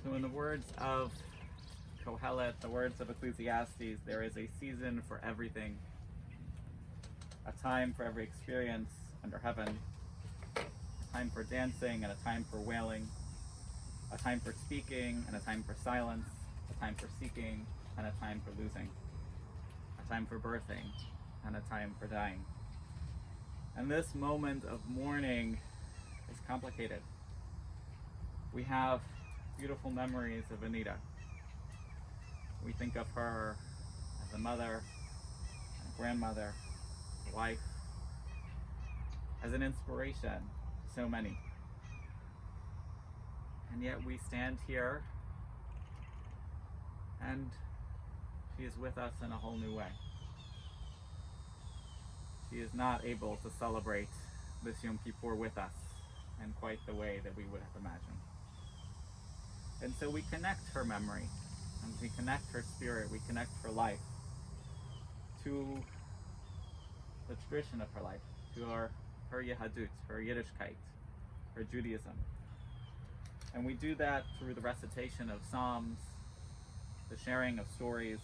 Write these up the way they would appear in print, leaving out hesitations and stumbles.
So in the words of Kohelet, the words of Ecclesiastes, there is a season for everything, a time for every experience under heaven, a time for dancing and a time for wailing, a time for speaking and a time for silence, a time for seeking and a time for losing, a time for birthing and a time for dying. And this moment of mourning is complicated. We have beautiful memories of Anita. We think of her as a mother, a grandmother, a wife, as an inspiration to so many. And yet we stand here and she is with us in a whole new way. She is not able to celebrate this Yom Kippur with us in quite the way that we would have imagined. And so we connect her memory, and we connect her spirit, we connect her life to the tradition of her life, to her Yehadut, her Yiddishkeit, her Judaism. And we do that through the recitation of psalms, the sharing of stories,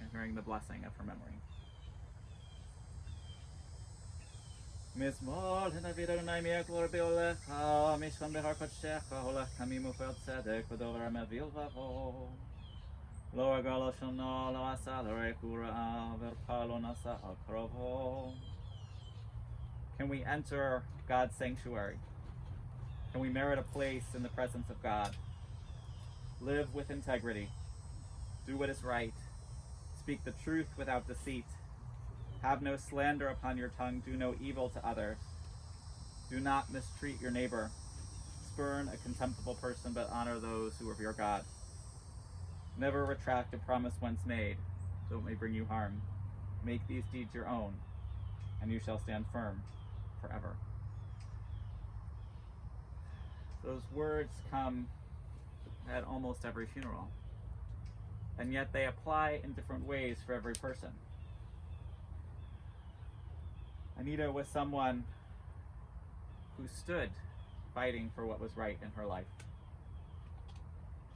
and hearing the blessing of her memory. מזמור לנביא אדוני מיקלור בעולך, משכן בהר קודשך, הולך כמים ופועל צדק, ודובר המביא לבבו. לא רגע לא שונו, לא עשה לרעהו רעה, וערפה לא נשא על קרובו. Can we enter God's sanctuary? Can we merit a place in the presence of God? Live with integrity. Do what is right. Speak the truth without deceit. Have no slander upon your tongue. Do no evil to others. Do not mistreat your neighbor. Spurn a contemptible person, but honor those who revere God. Never retract a promise once made, though it may bring you harm. Make these deeds your own, and you shall stand firm forever. Those words come at almost every funeral, and yet they apply in different ways for every person. Anita was someone who stood fighting for what was right in her life.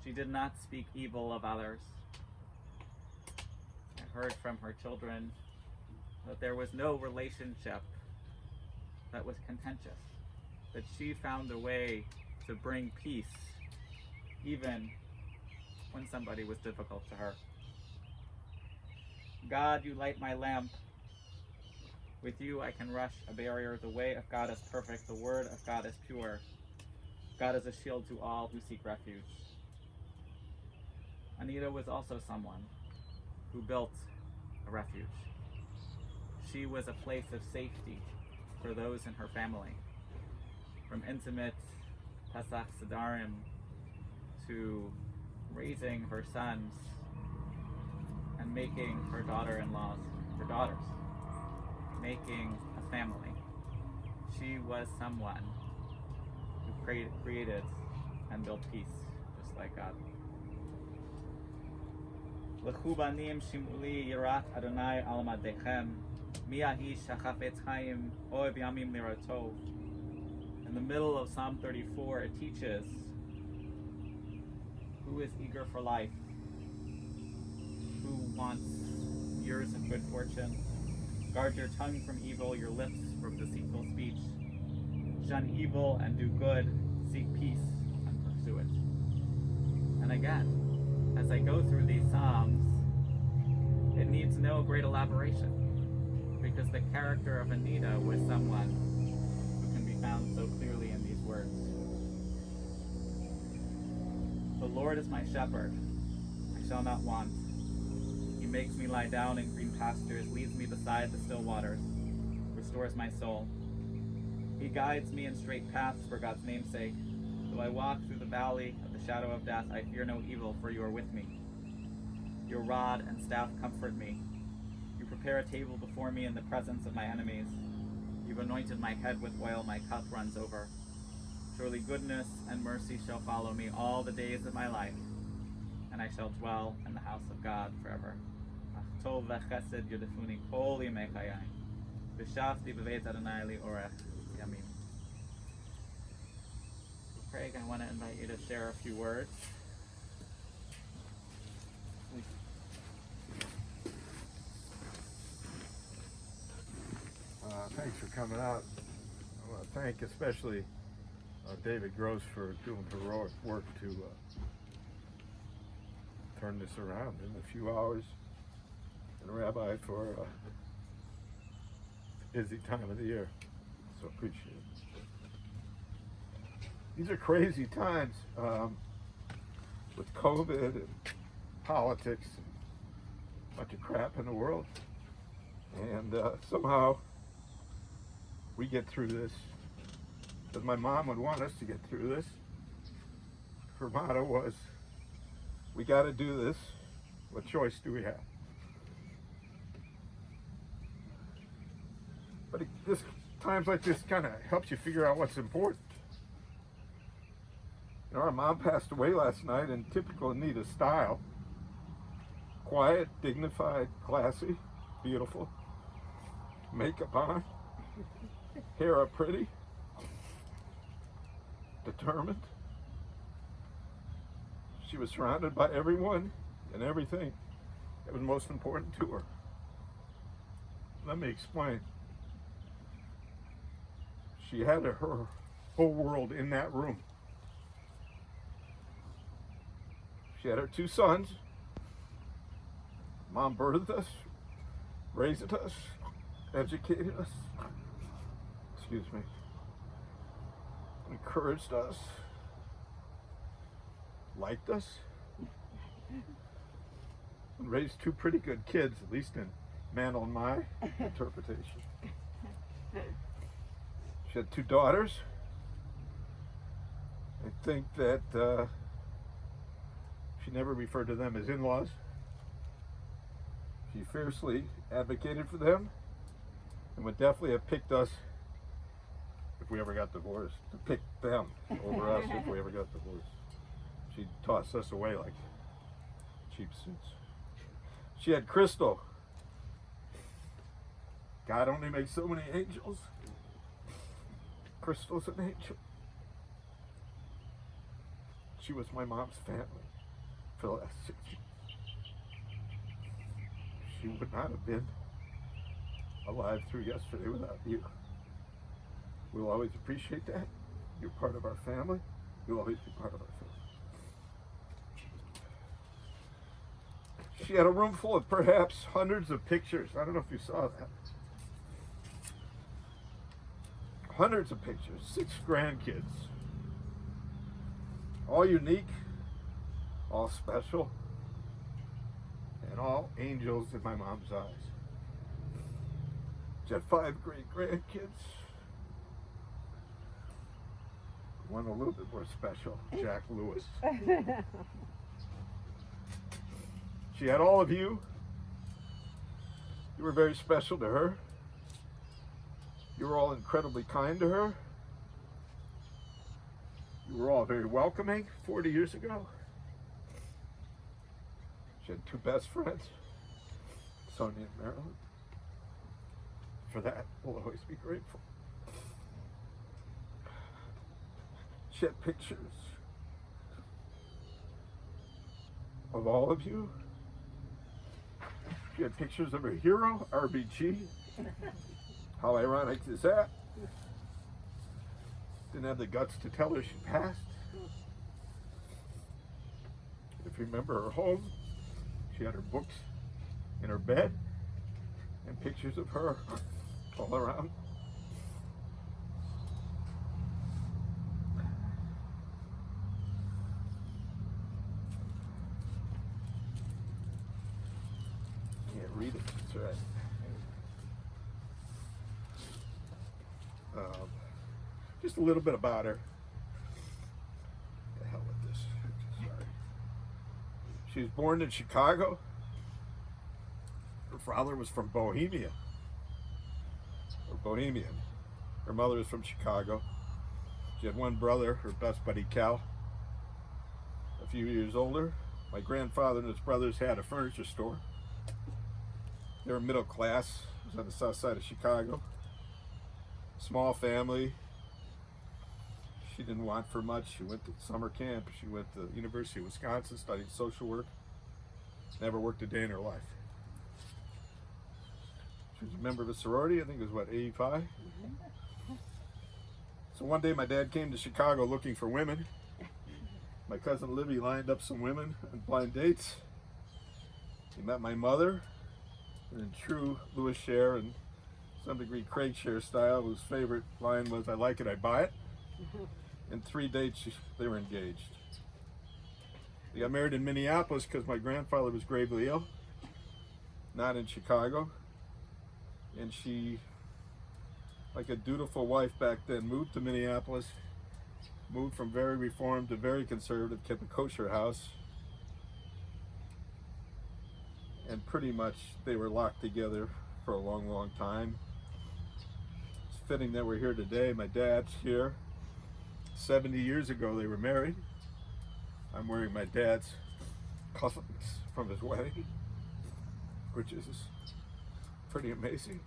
She did not speak evil of others. I heard from her children that there was no relationship that was contentious, that she found a way to bring peace even when somebody was difficult to her. God, you light my lamp. With you I can rush a barrier. The way of God is perfect. The word of God is pure. God is a shield to all who seek refuge. Anita was also someone who built a refuge. She was a place of safety for those in her family, from intimate Pesach Sederim to raising her sons and making her daughter-in-laws her daughters, making a family. She was someone who created and built peace, just like God. L'chu banim shim'uli yirat Adonai al madechem, mi ha'ish hachafetz chaim ohev yamim lirato. In the middle of Psalm 34, it teaches who is eager for life, who wants years of good fortune. Guard your tongue from evil, your lips from deceitful speech. Shun evil and do good, seek peace and pursue it. And again, as I go through these Psalms, it needs no great elaboration, because the character of Anita was someone who can be found so clearly in these words. The Lord is my shepherd, I shall not want. He makes me lie down in green pastures, leads me beside the still waters, restores my soul. He guides me in straight paths for God's name's sake. Though I walk through the valley of the shadow of death, I fear no evil, for you are with me. Your rod and staff comfort me. You prepare a table before me in the presence of my enemies. You've anointed my head with oil, my cup runs over. Surely goodness and mercy shall follow me all the days of my life, and I shall dwell in the house of God forever. Tov v'chesed yodefuni kol yemei chayai. V'shavti b'veit Adonai li'orech yamim. Craig, I want to invite you to share a few words. Thanks for coming out. I want to thank especially David Gross for doing heroic work to turn this around in a few hours, and Rabbi for a busy time of the year. So appreciate it. These are crazy times with COVID and politics and a bunch of crap in the world. And somehow we get through this, because my mom would want us to get through this. Her motto was, we got to do this. What choice do we have? But times like this kind of helps you figure out what's important. You know, our mom passed away last night in typical Anita style. Quiet, dignified, classy, beautiful. Makeup on, hair up pretty, determined. She was surrounded by everyone and everything that was most important to her. Let me explain. She had her whole world in that room. She had her two sons. Mom birthed us, raised us, educated us, encouraged us, liked us, and raised two pretty good kids, at least in Mantle and my interpretation. She had two daughters. I think that she never referred to them as in-laws. She fiercely advocated for them, and would definitely have picked us if we ever got divorced, to pick them over us if we ever got divorced. She'd toss us away like cheap suits. She had Crystal. God only makes so many angels. Crystal's an angel. She was my mom's family for the last 6 years. She would not have been alive through yesterday without you. We'll always appreciate that. You're part of our family. You'll always be part of our family. She had a room full of perhaps hundreds of pictures. I don't know if you saw that. Hundreds of pictures, 6 grandkids. All unique, all special, and all angels in my mom's eyes. She had 5 great grandkids. One a little bit more special, Jack Lewis. She had all of you. You were very special to her. You were all incredibly kind to her. You were all very welcoming 40 years ago. She had 2 best friends, Sonia and Marilyn. For that, we'll always be grateful. She had pictures of all of you. She had pictures of her hero, RBG. How ironic is that? Didn't have the guts to tell her she passed. If you remember her home, she had her books in her bed and pictures of her all around. Can't read it, that's right. Just a little bit about her. The hell with this. Sorry. She was born in Chicago. Her father was from Bohemia. Or Bohemian. Her mother was from Chicago. She had one brother, her best buddy Cal, a few years older. My grandfather and his brothers had a furniture store. They were middle class. It was on the south side of Chicago. Small family. she didn't want for much. She went to summer camp. She went to the University of Wisconsin, studied social work. Never worked a day in her life. She was a member of a sorority, I think it was, what, 85? So one day my dad came to Chicago looking for women. My cousin Libby lined up some women on blind dates. He met my mother, and in true Louis Sher and some degree Craig Sher style, whose favorite line was, "I like it, I buy it." In 3 dates, they were engaged. They got married in Minneapolis because my grandfather was gravely ill, not in Chicago. And she, like a dutiful wife back then, moved to Minneapolis, moved from very reformed to very conservative, kept a kosher house, and pretty much they were locked together for a long, long time. It's fitting that we're here today. My dad's here. 70 years ago they were married. I'm wearing my dad's cufflinks from his wedding, which is pretty amazing.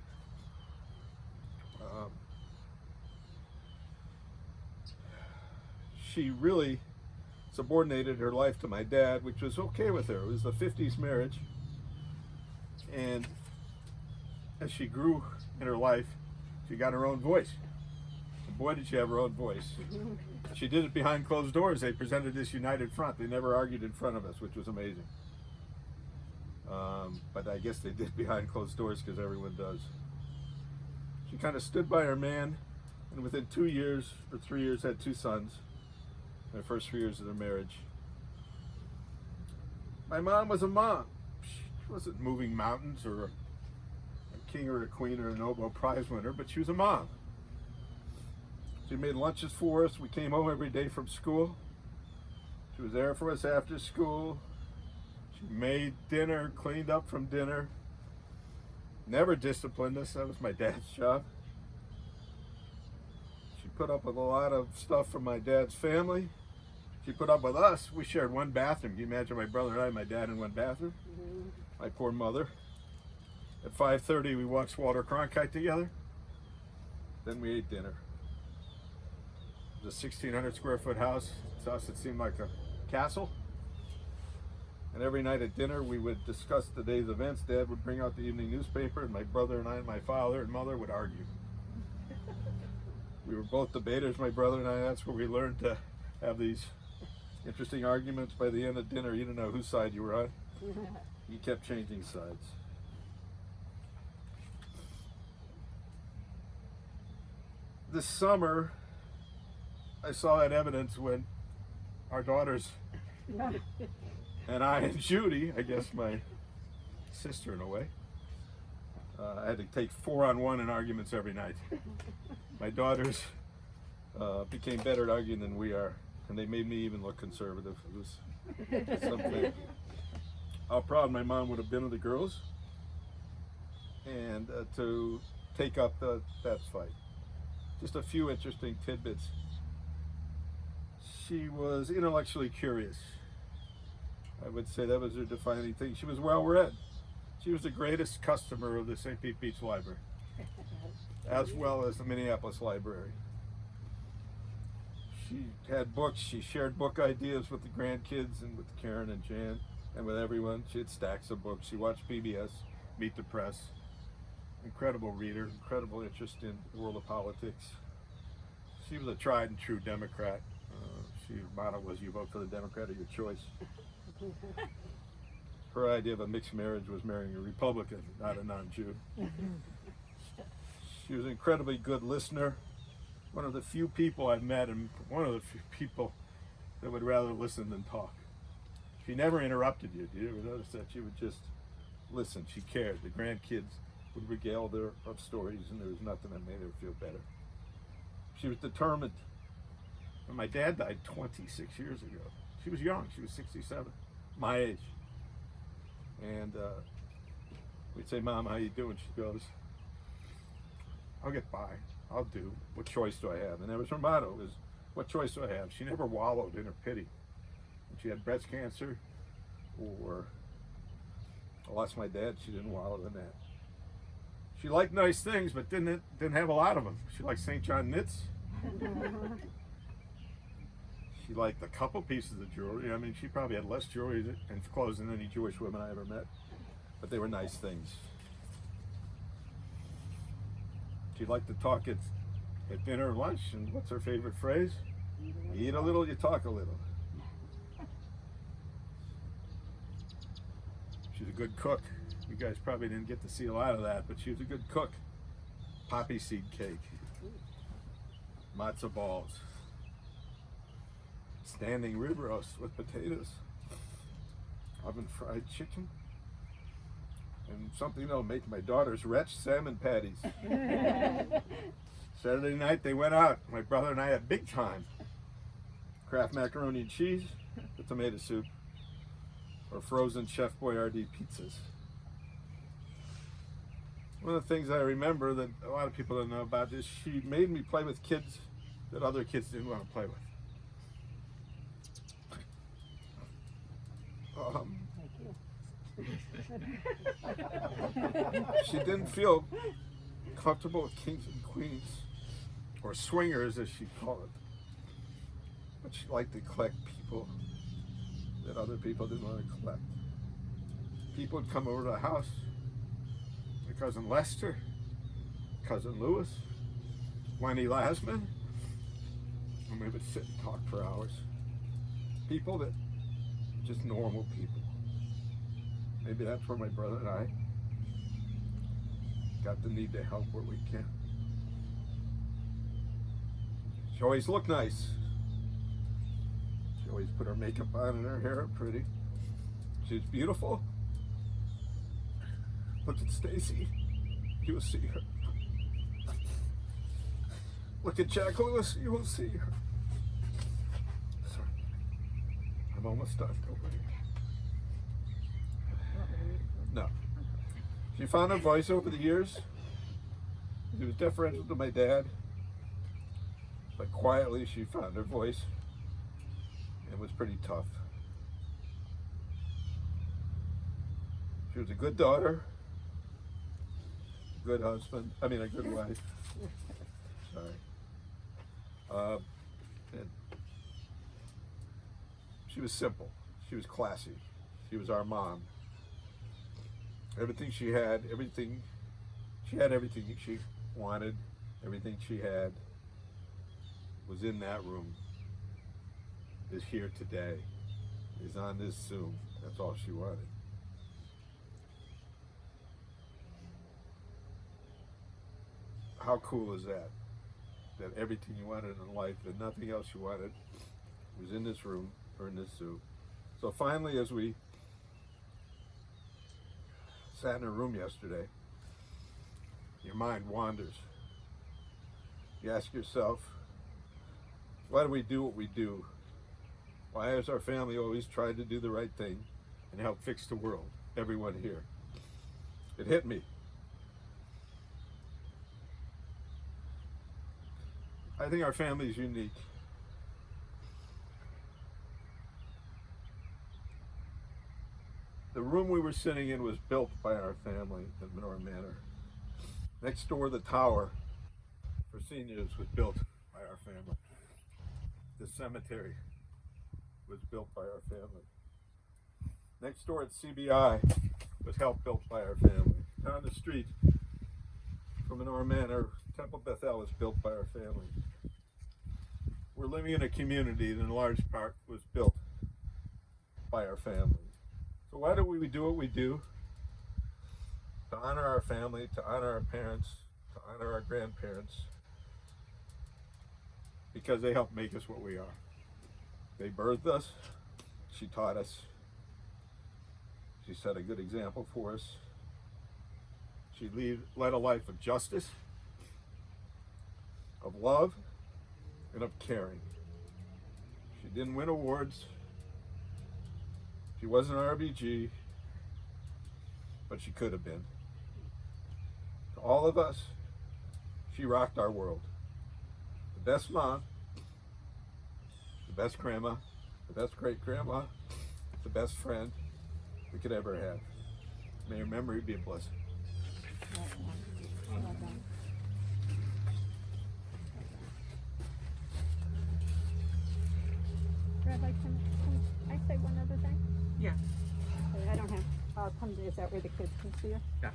She really subordinated her life to my dad, which was okay with her. It was the 50s marriage. And as she grew in her life, she got her own voice. And boy, did she have her own voice. She did it behind closed doors. They presented this united front. They never argued in front of us, which was amazing. But I guess they did behind closed doors because everyone does. She kind of stood by her man, and within 2 years or 3 years had 2 sons. In the first 3 years of their marriage. My mom was a mom. She wasn't moving mountains or a king or a queen or a Nobel Prize winner, but she was a mom. She made lunches for us. We came home every day from school. She was there for us after school. She made dinner, cleaned up from dinner. Never disciplined us. That was my dad's job. She put up with a lot of stuff from my dad's family. She put up with us. We shared one bathroom. Can you imagine my brother and I, my dad in one bathroom? My poor mother. At 5:30, we watched Walter Cronkite together. Then we ate dinner. It was a 1,600 square foot house. To us, it seemed like a castle. And every night at dinner, we would discuss the day's events. Dad would bring out the evening newspaper, and my brother and I and my father and mother would argue. We were both debaters, my brother and I. That's where we learned to have these interesting arguments. By the end of dinner, you didn't know whose side you were on. You kept changing sides. This summer, I saw that evidence when our daughters and I and Judy, I guess my sister in a way, I had to take 4-on-1 in arguments every night. My daughters became better at arguing than we are, and they made me even look conservative. It was something. How proud my mom would have been of the girls, and to take up that fight. Just a few interesting tidbits. She was intellectually curious. I would say that was her defining thing. She was well read. She was the greatest customer of the St. Pete Beach Library, as well as the Minneapolis Library. She had books. She shared book ideas with the grandkids and with Karen and Jan and with everyone. She had stacks of books. She watched PBS, Meet the Press. Incredible reader, incredible interest in the world of politics. She was a tried and true Democrat. Her motto was, "You vote for the Democrat of your choice." Her idea of a mixed marriage was marrying a Republican, not a non-Jew. She was an incredibly good listener. One of the few people I've met, and one of the few people that would rather listen than talk. She never interrupted you. Did you ever notice that? She would just listen. She cared. The grandkids would regale her of stories, and there was nothing that made her feel better. She was determined. When my dad died 26 years ago, she was young. She was 67, my age. And we'd say, "Mom, how you doing?" She goes, "I'll get by. I'll do. What choice do I have?" And that was her motto, was, "What choice do I have?" She never wallowed in her pity. When she had breast cancer, or I lost my dad, she didn't wallow in that. She liked nice things, but didn't have a lot of them. She liked St. John knits. She liked a couple pieces of jewelry. I mean, she probably had less jewelry and clothes than any Jewish women I ever met, but they were nice things. She liked to talk at dinner and lunch, and what's her favorite phrase? You eat a little, you talk a little. She's a good cook. You guys probably didn't get to see a lot of that, but she was a good cook. Poppy seed cake, matzo balls, standing rib roast with potatoes, oven fried chicken, and something that'll make my daughters retch, salmon patties. Saturday night they went out. My brother and I had big time. Kraft macaroni and cheese, the tomato soup, or frozen Chef Boyardee pizzas. One of the things I remember that a lot of people don't know about is she made me play with kids that other kids didn't want to play with. She didn't feel comfortable with kings and queens, or swingers as she called it. But she liked to collect people that other people didn't want to collect. People would come over to the house. My cousin Lester, cousin Lewis, Lenny Lasman, and we would sit and talk for hours. People that, just normal people. Maybe that's where my brother and I got the need to help where we can. She always looked nice. She always put her makeup on and her hair up pretty. She was beautiful. Look at Stacy. You will see her. Look at Jack Lewis. You will see her. Sorry. I'm almost done. Don't worry. No. She found her voice over the years. She was deferential to my dad. But quietly she found her voice and was pretty tough. She was a good daughter, a good husband, a good wife. Sorry. And she was simple. She was classy. She was our mom. Everything she had everything she wanted, everything she had was in that room, is here today, is on this Zoom. That's all she wanted. How cool is that? That everything you wanted in life, that nothing else you wanted was in this room or in this Zoom. So finally, as we sat in her room yesterday, your mind wanders. You ask yourself, why do we do what we do? Why has our family always tried to do the right thing and help fix the world? Everyone here. It hit me. I think our family is unique. The room we were sitting in was built by our family at Menorah Manor. Next door, the tower for seniors was built by our family. The cemetery was built by our family. Next door at CBI was helped built by our family. Down the street from Menorah Manor, Temple Bethel was built by our family. We're living in a community that in large part was built by our family. So why do we do what we do? To honor our family, to honor our parents, to honor our grandparents, because they helped make us what we are. They birthed us, she taught us, she set a good example for us. She led a life of justice, of love, and of caring. She didn't win awards. She wasn't an RBG, but she could have been. To all of us, she rocked our world. The best mom, the best grandma, the best great-grandma, the best friend we could ever have. May her memory be a blessing. come to, is that where the kids can see her? Yeah.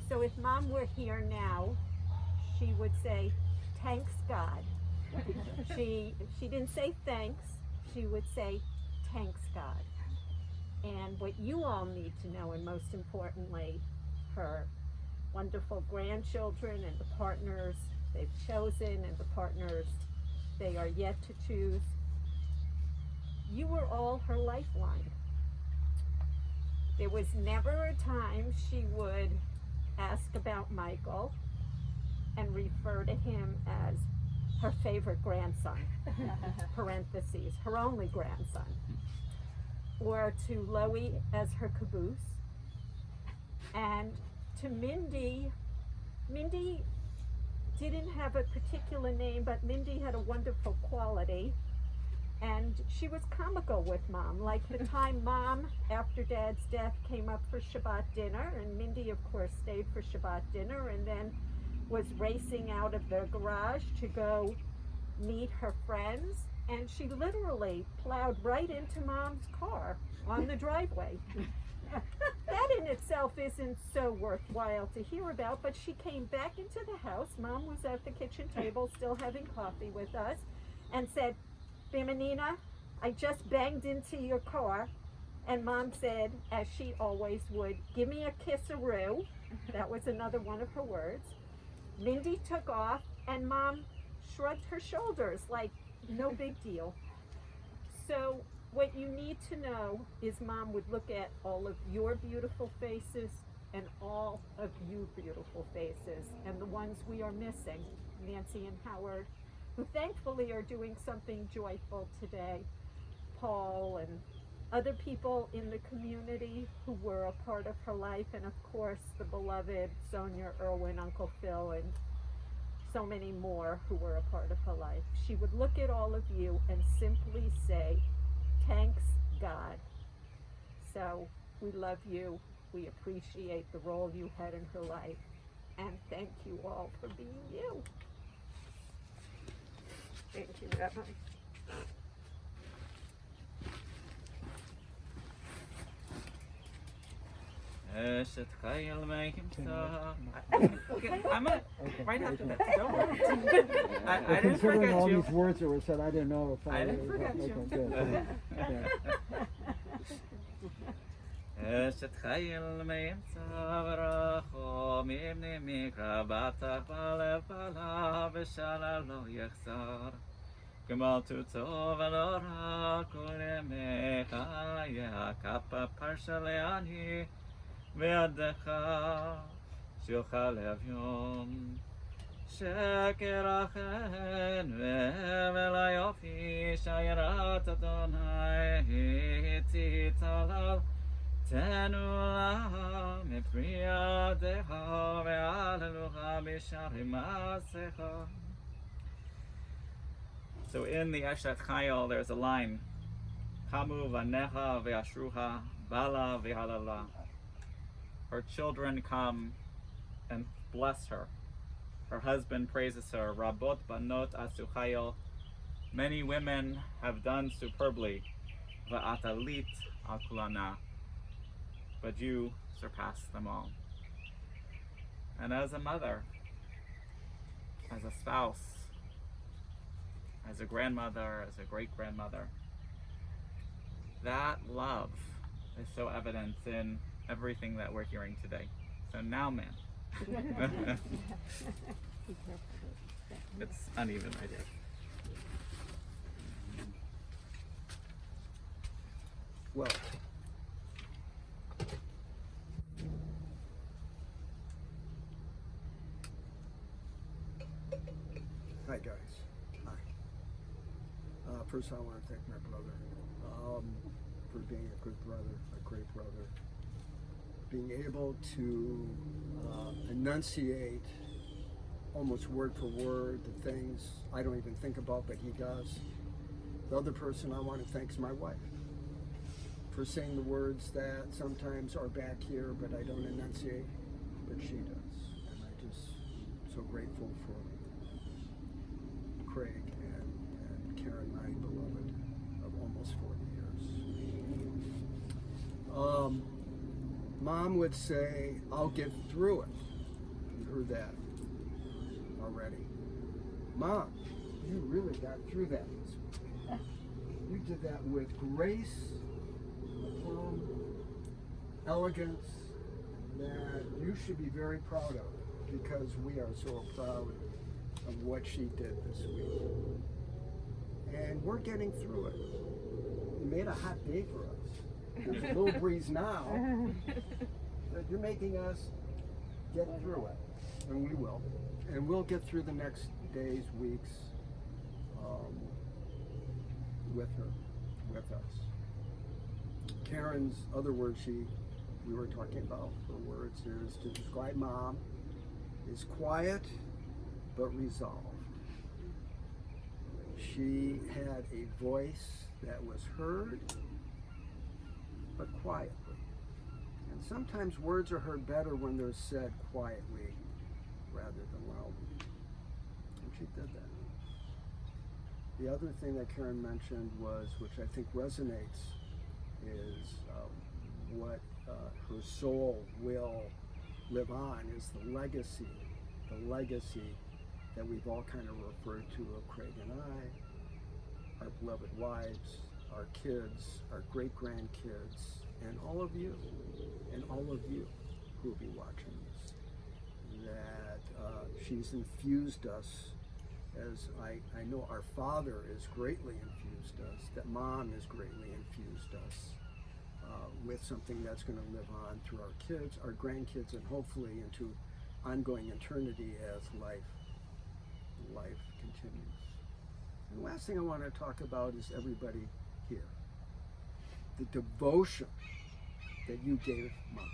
So if Mom were here now, she would say, "Thanks God." She didn't say thanks. She would say, "Thanks God." And what you all need to know, and most importantly, her wonderful grandchildren and the partners they've chosen and the partners they are yet to choose, you were all her lifeline. There was never a time she would ask about Michael and refer to him as her favorite grandson, parentheses, her only grandson, or to Loie as her caboose. And to Mindy didn't have a particular name, but Mindy had a wonderful quality. And she was comical with Mom. Like the time Mom, after Dad's death, came up for Shabbat dinner, and Mindy, of course, stayed for Shabbat dinner, and then was racing out of the garage to go meet her friends, and she literally plowed right into Mom's car on the driveway. That in itself isn't so worthwhile to hear about, but she came back into the house. Mom was at the kitchen table still having coffee with us and said, "Feminina, I just banged into your car." And Mom said, as she always would, "Give me a kiss-a-roo." That was another one of her words. Mindy took off, and Mom shrugged her shoulders like no big deal. So what you need to know is Mom would look at all of your beautiful faces and all of you beautiful faces, and the ones we are missing, Nancy and Howard, who thankfully are doing something joyful today, Paul and other people in the community who were a part of her life, and of course the beloved Sonia, Irwin, Uncle Phil, and so many more who were a part of her life. She would look at all of you and simply say, "Thanks God." So we love you. We appreciate the role you had in her life. And thank you all for being you. Thank you, Rabbi. Eshet Chayil Meimsa. Okay, I'm gonna right after that. Don't worry. I didn't Considering forget all you. these words that were said, I didn't know if I didn't forget you. Okay, good. Yeah. Eshet Chayil Meimsa V'racho Mimni Mikra Batach Balev Bala V'shala Lo Yechzar Gemal Tutov V'nora Kol Yemei Chaya Kappa Parsha Le'ani V'yadecha Shilcha Le'avion Sheker Achen V'elayofi Shayirat Adonai Hitit Alal Tenula Mepriyadecha Ve'alelucha B'sharim Ma'asecha. So in the Eshet Chayil, there's a line, Kamu v'necha ve'ashruha bala ve'halala. Her children come and bless her. Her husband praises her. Rabot banot asu chayil. Many women have done superbly. Va'atalit al kulana. But you surpass them all. And as a mother, as a spouse, as a grandmother, as a great-grandmother, that love is so evident in everything that we're hearing today. So now, ma'am. It's uneven, I did. Well, hi guys. Hi. First, I want to thank my brother for being a good brother, a great brother, being able to enunciate almost word for word the things I don't even think about, but he does. The other person I want to thank is my wife for saying the words that sometimes are back here, but I don't enunciate, but she does. And I just so grateful for Craig and Karen, my beloved Mom would say, I'll get through it. You heard that already. Mom, you really got through that this week. You did that with grace, aplomb, elegance, that you should be very proud of, because we are so proud of what she did this week. And we're getting through it. You made a hot day for us. There's a little breeze now, but you're making us get through it, and we will. And we'll get through the next days, weeks, with her, with us. Karen's other word we were talking about, her words is to describe Mom, is quiet but resolved. She had a voice that was heard but quietly. And sometimes words are heard better when they're said quietly rather than loudly. And she did that. The other thing that Karen mentioned was, which I think resonates, is what her soul will live on, is the legacy that we've all kind of referred to of Craig and I, our beloved wives, our kids, our great-grandkids, and all of you who will be watching this, that she's infused us, as I know our Father is greatly infused us, that Mom is greatly infused us with something that's going to live on through our kids, our grandkids, and hopefully into ongoing eternity as life continues. And the last thing I want to talk about is everybody here. The devotion that you gave Mom,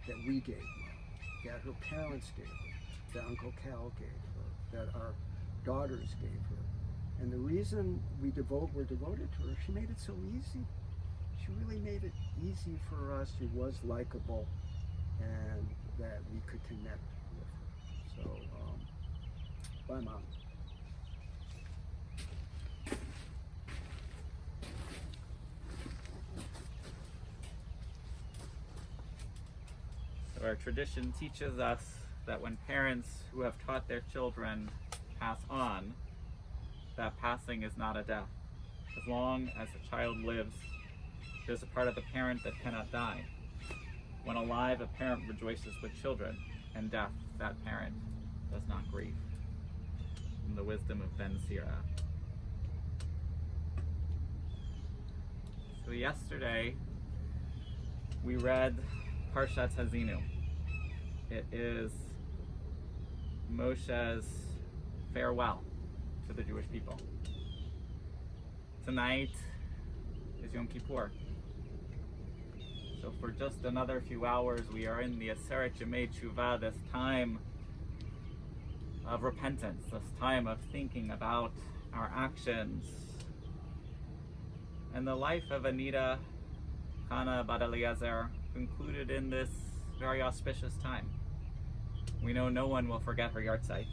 that we gave Mom, that her parents gave her, that Uncle Cal gave her, that our daughters gave her. And the reason we're devoted to her, she made it so easy. She really made it easy for us. She was likable, and that we could connect with her. So, bye, Mom. So our tradition teaches us that when parents who have taught their children pass on, that passing is not a death. As long as a child lives, there's a part of the parent that cannot die. When alive, a parent rejoices with children. In death, that parent does not grieve. From the wisdom of Ben Sira. So yesterday, we read Parshat Hazinu. It is Moshe's farewell to the Jewish people. Tonight is Yom Kippur. So for just another few hours, we are in the Aseret Yemei Tshuva, this time of repentance, this time of thinking about our actions. And the life of Anita, Hannah Bat Eliezer, concluded in this very auspicious time. We know no one will forget her yahrzeit.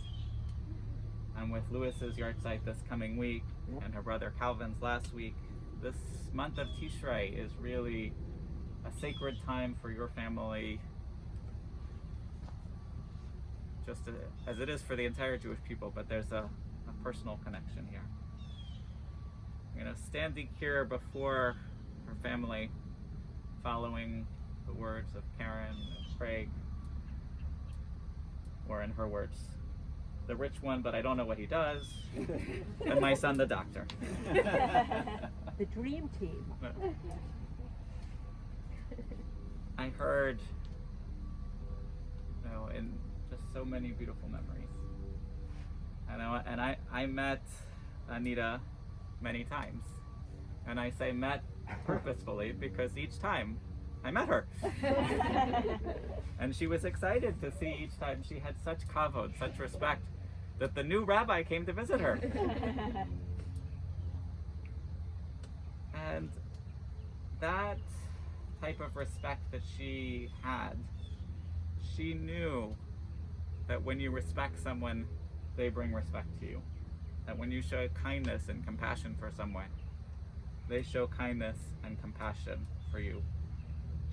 And with Lewis's yahrzeit this coming week, and her brother Calvin's last week, this month of Tishrei is really a sacred time for your family, just as it is for the entire Jewish people, but there's a personal connection here. Standing here before her family, following the words of Karen and Craig, or in her words, the rich one, but I don't know what he does, and my son, the doctor. The dream team. I heard, in just so many beautiful memories. And I met Anita many times. And I say met purposefully because each time I met her. And she was excited to see each time. She had such kavod, such respect, that the new rabbi came to visit her. And that type of respect that she had, she knew that when you respect someone, they bring respect to you. That when you show kindness and compassion for someone, they show kindness and compassion for you.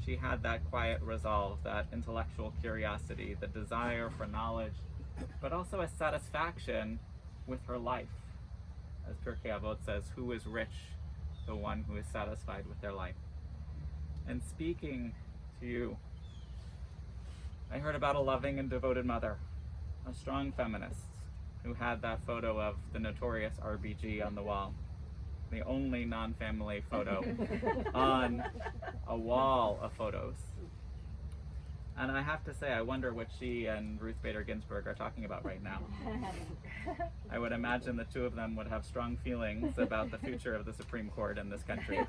she had that quiet resolve, that intellectual curiosity, the desire for knowledge, but also a satisfaction with her life. As Pirkei Avot says, who is rich? The one who is satisfied with their life. And speaking to you, I heard about a loving and devoted mother, a strong feminist, who had that photo of the notorious RBG on the wall, the only non-family photo on a wall of photos. And I have to say, I wonder what she and Ruth Bader Ginsburg are talking about right now. I would imagine the two of them would have strong feelings about the future of the Supreme Court in this country.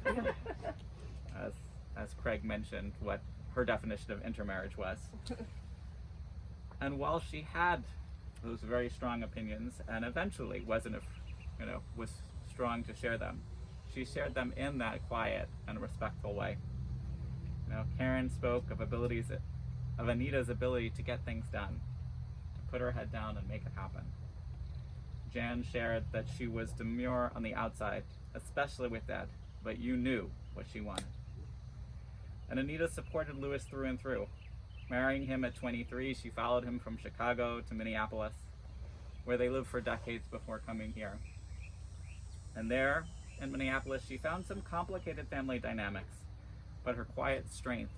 As Craig mentioned, what her definition of intermarriage was. And while she had those very strong opinions, and eventually was strong to share them, she shared them in that quiet and respectful way. Karen spoke of Anita's ability to get things done, to put her head down and make it happen. Jan shared that she was demure on the outside, especially with Dad, but you knew what she wanted. And Anita supported Louis through and through. Marrying him at 23, she followed him from Chicago to Minneapolis, where they lived for decades before coming here. And there, in Minneapolis, she found some complicated family dynamics, but her quiet strength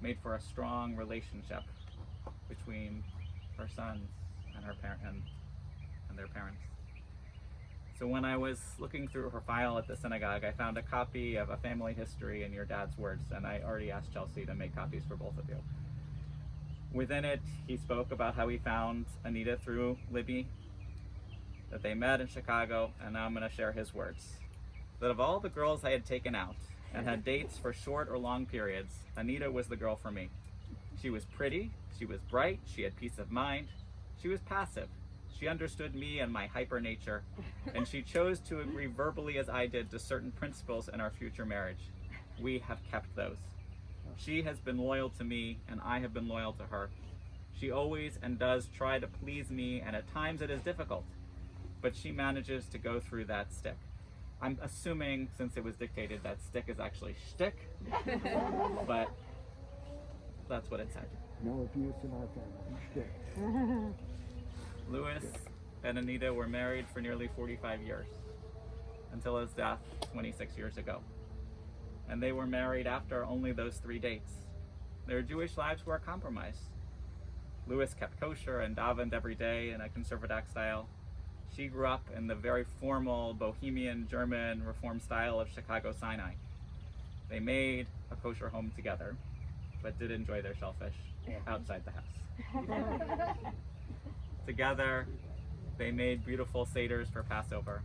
made for a strong relationship between her sons and their parents. So when I was looking through her file at the synagogue, I found a copy of A Family History in Your Dad's Words, and I already asked Chelsea to make copies for both of you. Within it, he spoke about how he found Anita through Libby, that they met in Chicago, and now I'm going to share his words. That of all the girls I had taken out and had dates for short or long periods, Anita was the girl for me. She was pretty, she was bright, she had peace of mind, she was passive. She understood me and my hyper nature, and she chose to agree verbally as I did to certain principles in our future marriage. We have kept those. She has been loyal to me, and I have been loyal to her. She always and does try to please me, and at times it is difficult, but she manages to go through that stick. I'm assuming, since it was dictated, that stick is actually shtick, but that's what it said. No abuse in our family. Shit. Louis and Anita were married for nearly 45 years, until his death 26 years ago. And they were married after only those 3 dates. Their Jewish lives were a compromise. Louis kept kosher and davened every day in a conservative style. She grew up in the very formal, bohemian, German, Reform style of Chicago Sinai. They made a kosher home together, but did enjoy their shellfish outside the house. Together, they made beautiful seders for Passover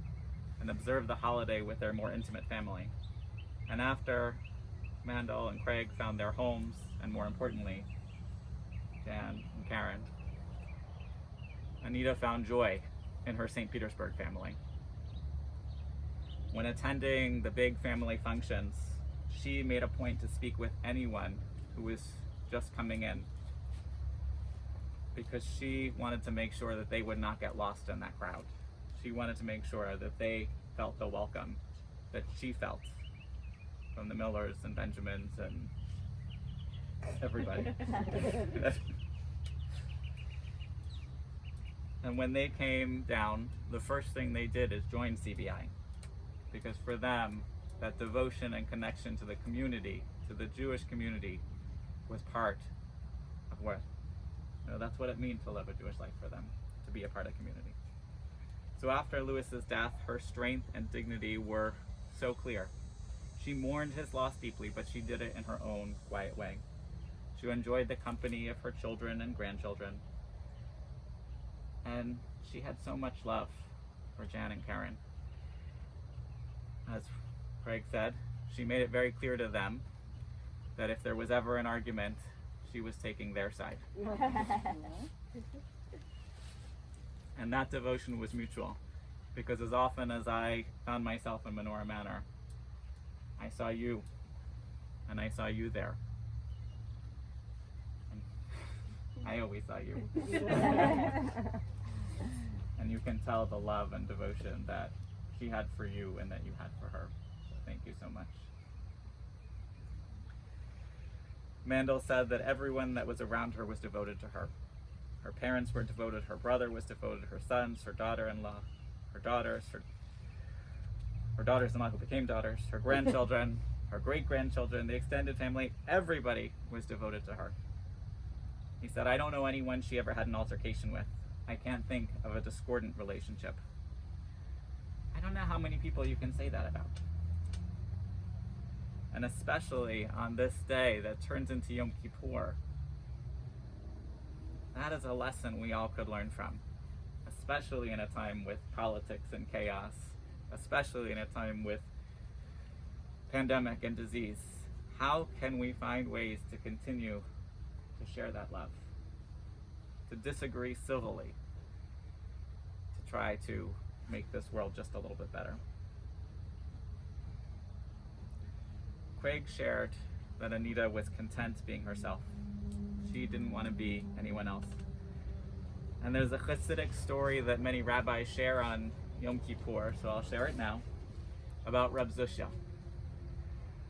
and observed the holiday with their more intimate family. And after Mandel and Craig found their homes, and more importantly, Jan and Karen, Anita found joy in her St. Petersburg family. When attending the big family functions, she made a point to speak with anyone who was just coming in, because she wanted to make sure that they would not get lost in that crowd. She wanted to make sure that they felt the welcome that she felt from the Millers and Benjamins and everybody. And when they came down, the first thing they did is join CBI, because for them, that devotion and connection to the community, to the Jewish community, was part of what, that's what it means to live a Jewish life for them, to be a part of community. So after Louis's death, her strength and dignity were so clear. She mourned his loss deeply, but she did it in her own quiet way. She enjoyed the company of her children and grandchildren. And she had so much love for Jan and Karen. As Craig said, she made it very clear to them that if there was ever an argument, she was taking their side. And that devotion was mutual, because as often as I found myself in Menorah Manor, I saw you, and I saw you there. And I always saw you. And you can tell the love and devotion that she had for you and that you had for her. So thank you so much. Mandel said that everyone that was around her was devoted to her. Her parents were devoted, her brother was devoted, her sons, her daughter-in-law, her daughters-in-law who became daughters, her grandchildren, her great-grandchildren, the extended family, everybody was devoted to her. He said, I don't know anyone she ever had an altercation with. I can't think of a discordant relationship. I don't know how many people you can say that about. And especially on this day that turns into Yom Kippur, that is a lesson we all could learn from, especially in a time with politics and chaos, especially in a time with pandemic and disease. How can we find ways to continue to share that love, to disagree civilly, to try to make this world just a little bit better? Craig shared that Anita was content being herself. She didn't want to be anyone else. And there's a Hasidic story that many rabbis share on Yom Kippur, so I'll share it now, about Reb Zusha.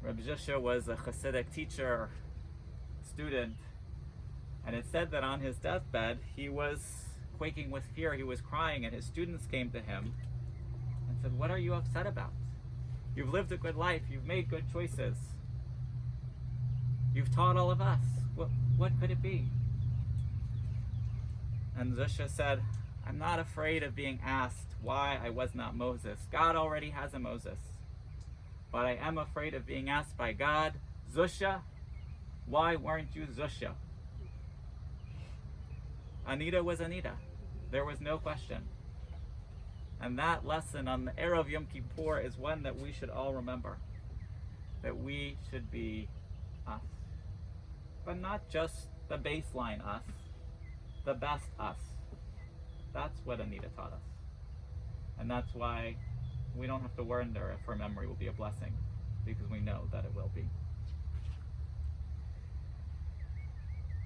Reb Zusha was a Hasidic teacher, student, and it said that on his deathbed, he was quaking with fear, he was crying, and his students came to him and said, what are you upset about? You've lived a good life, you've made good choices. You've taught all of us. What could it be? And Zusha said, I'm not afraid of being asked why I was not Moses. God already has a Moses. But I am afraid of being asked by God, Zusha, why weren't you Zusha? Anita was Anita. There was no question. And that lesson on the Erev Yom Kippur is one that we should all remember. That we should be us. But not just the baseline us, the best us. That's what Anita taught us. And that's why we don't have to wonder if her memory will be a blessing, because we know that it will be.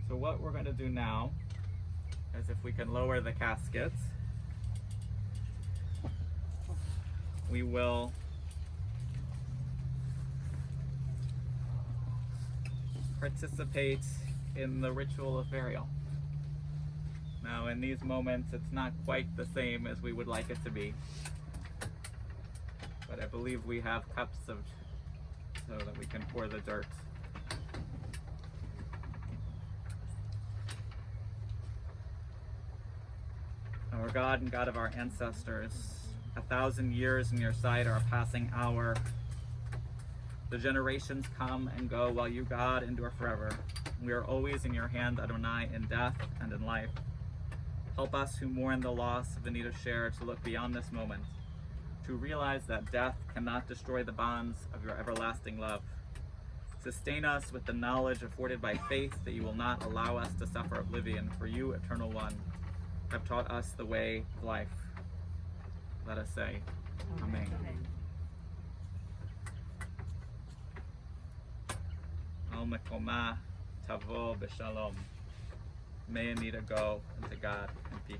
So what we're going to do now is, if we can lower the caskets, we will participate in the ritual of burial. Now, in these moments, it's not quite the same as we would like it to be, but I believe we have cups so that we can pour the dirt. Our God and God of our ancestors, 1,000 years in your sight are a passing hour. The generations come and go, while you, God, endure forever. We are always in your hand, Adonai, in death and in life. Help us who mourn the loss of Anita Sher to look beyond this moment, to realize that death cannot destroy the bonds of your everlasting love. Sustain us with the knowledge afforded by faith that you will not allow us to suffer oblivion, for you, Eternal One, have taught us the way of life. Let us say, Amen. Al Mekoma Tavo B'Shalom. May Anita go into God in peace.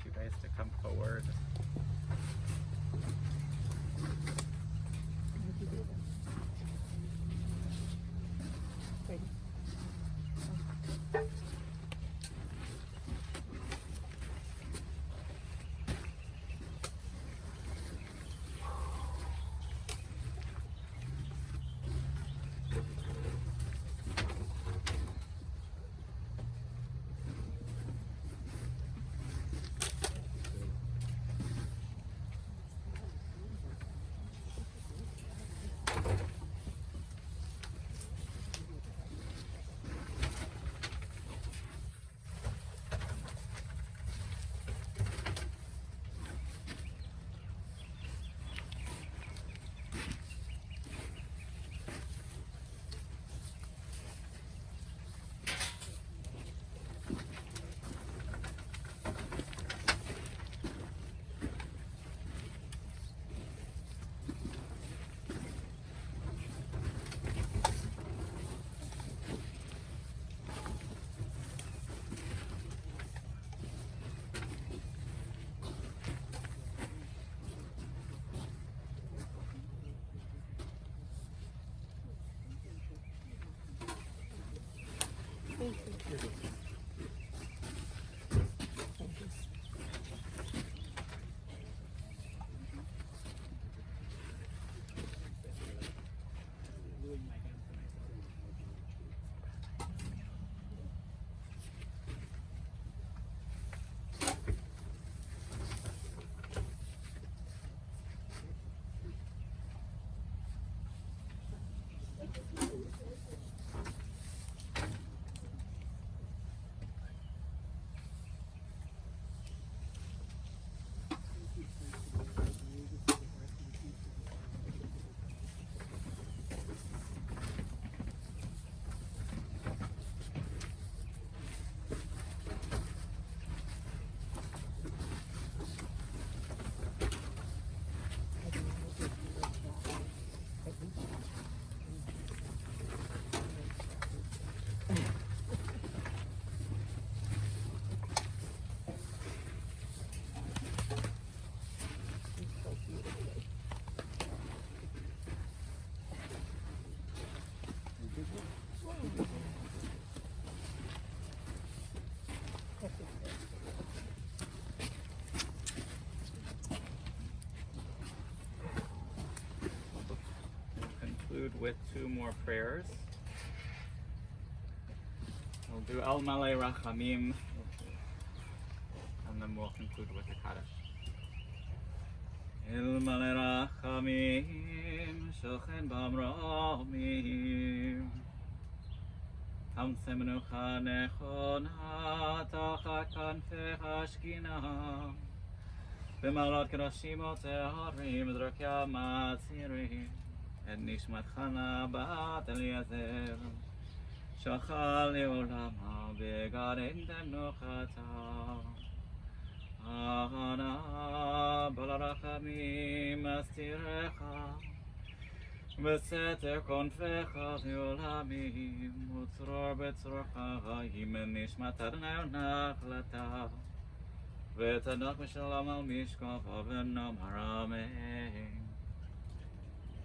You guys to come forward. Conclude with two more prayers. We'll do El Malay Rachamim, and then we'll conclude with the Kaddish. El Malay Rachamim, Shochen Bamramim, Hamse Menucha Nechona, Tachat Kanfecha Shkina, B'malot Kedoshim Teharim, Zrakya Matzirim, and Nishmat Chana Bat Eliezer, Shachal Leolama Begaden Denuchata, Ahana Balarachamim Astirecha, Beseter Konfecha Violamim, Utzror Betzrocha Hayim, and Nishmat Adonai Nachlata, Vetanach Mishalam Al Mishkov Avenam Haramein.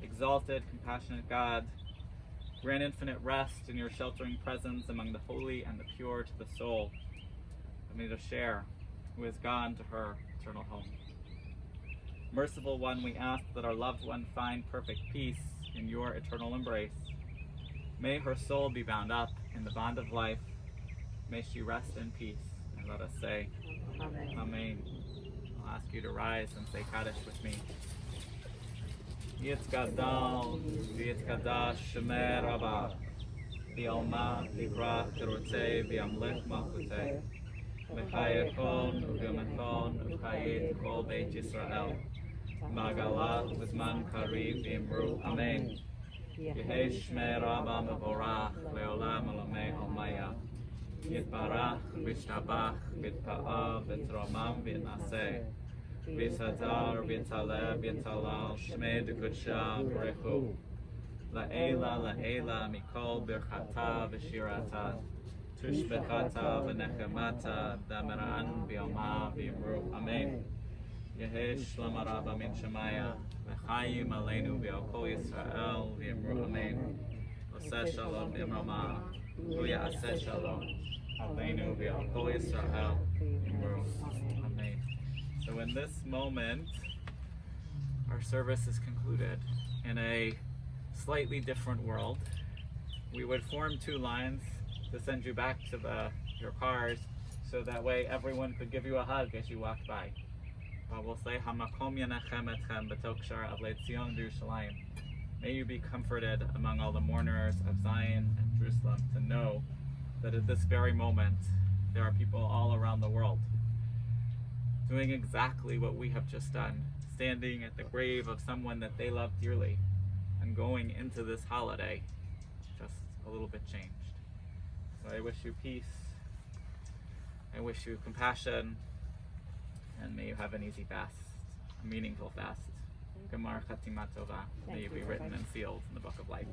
Exalted, compassionate God, grant infinite rest in your sheltering presence among the holy and the pure to the soul of Anita Sher, who has gone to her eternal home. Merciful One, we ask that our loved one find perfect peace in your eternal embrace. May her soul be bound up in the bond of life. May she rest in peace. And let us say, Amen. Amen. I'll ask you to rise and say Kaddish with me. Yitzgadal, Yitzgadash, Shemer Rabah, Bialma, Livrach, Terotei, Biamlech Malchutei, Mechayekon, Uvimechon, Uvchayit, Kol Beit Yisrael, Magalah, Vizman Karib, Vimru, Amen. Yehei Shmer Rabah Mevorach, Leolam Alamei Almaya, Yitbarach, Vishtabach, Vitpa'ah, Vitromam, Vitnaseh, V'sadar, v'taleh, v'talal, shmei d'kudsha, v'rechu. La'ela, la'ela, mikol birchata, v'shirata, tushbechata, v'nechemata, dameran, v'yoma, v'yimru. Amen. Yehi shlom araba min shemaya, v'chayim aleinu v'yokol Yisrael, v'yimru. Amen. Oseh shalom v'yimroma, v'yaseh shalom, aleinu v'yokol Yisrael, v'yimru. Amen. So in this moment, our service is concluded. In a slightly different world, we would form two lines to send you back to your cars, so that way everyone could give you a hug as you walked by. But we'll say, Hamakom yanachem etchem b'tok shar avlei Tzion v'Yerushalayim. May you be comforted among all the mourners of Zion and Jerusalem to know that at this very moment, there are people all around the world doing exactly what we have just done, standing at the grave of someone that they love dearly and going into this holiday just a little bit changed. So I wish you peace, I wish you compassion, and may you have an easy fast, a meaningful fast. Gemar Chatima Tova, may you be written and sealed in the book of life.